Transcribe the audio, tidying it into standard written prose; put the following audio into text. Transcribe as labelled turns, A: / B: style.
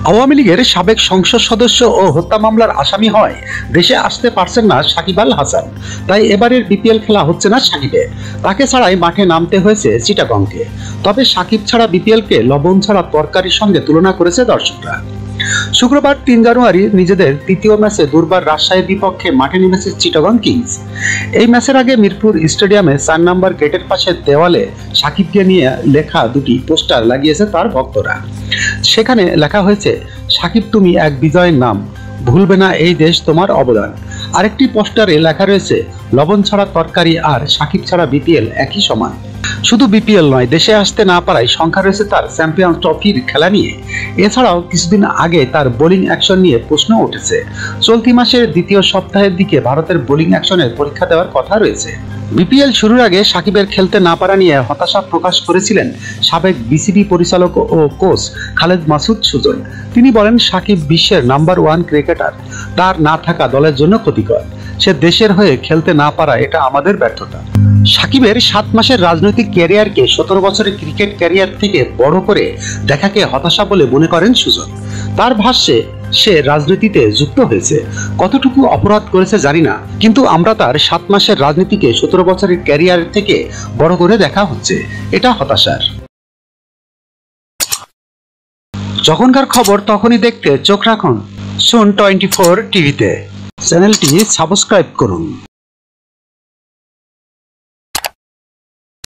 A: আওয়ামী লীগের সাবেক সংসদ সদস্য ও হত্যা মামলার আসামি হয় দেশে আসতে পারছেন না সাকিব আল হাসান। তাই এবারের বিপিএল খেলা হচ্ছে না সাকিবে, তাকে ছাড়াই মাঠে নামতে হয়েছে চিটাগংকে। তবে সাকিব ছাড়া বিপিএলকে লবণ ছাড়া তরকারির সঙ্গে তুলনা করেছে দর্শকরা। শুক্রবার ৩ জানুয়ারি নিজেদের তৃতীয় ম্যাচে দুর্বার রাজশাহীর বিপক্ষে মাঠে নেমেছে চিটাগং কিংস। এই ম্যাচের আগে মিরপুর স্টেডিয়ামে ৪ নম্বর গেটের পাশের দেওয়ালে সাকিবকে নিয়ে লেখা দুটি পোস্টার লাগিয়েছে তার ভক্তরা। সেখানে লেখা হয়েছে, সাকিব তুমি এক বিজয়ের নাম, ভুলবে না এই দেশ তোমার অবদান। আরেকটি পোস্টারে লেখা রয়েছে, লবণ ছাড়া তরকারি আর সাকিব ছাড়া বিপিএল একই সমান। শুধু বিপিএল নয়, দেশে আসতে না পারায় সংখ্যা রয়েছে তার চ্যাম্পিয়ন্স ট্রফির খেলা নিয়ে। এছাড়াও কিছুদিন আগে তার বোলিং অ্যাকশন নিয়ে প্রশ্ন উঠেছে। চলতি মাসের দ্বিতীয় সপ্তাহের দিকে ভারতের বোলিং অ্যাকশনের পরীক্ষা দেওয়ার কথা রয়েছে। বিপিএল শুরুর আগে সাকিবের খেলতে না পারা নিয়ে হতাশা প্রকাশ করেছিলেন সাবেক বিসিবি পরিচালক ও কোচ খালেদ মাসুদ সুজন। তিনি বলেন, সাকিব বিশ্বের নাম্বার 1 ক্রিকেটার, তার না থাকা দলের জন্য ক্ষতিকর। সে দেশের হয়ে খেলতে না পারা এটা আমাদের ব্যর্থতা। সাকিবের 7 মাসের রাজনৈতিক ক্যারিয়ারকে 17 বছরের ক্রিকেট ক্যারিয়ার থেকে বড় করে দেখাকে হতাশা বলে মনে করেন সুজন। তার ভাষ্যে, সে রাজনীতিতে যুক্ত হয়েছে, কতটুকু অপরাধ করেছে জানি না, কিন্তু আমরা তার 7 মাসের রাজনীতিকে 17 বছরের ক্যারিয়ার থেকে বড় করে দেখা হচ্ছে, এটা হতাশার। যখনকার খবর তখনই দেখতে চোখ রাখুন সুন 24 টিভিতে। চ্যানেলটি সাবস্ক্রাইব করুন।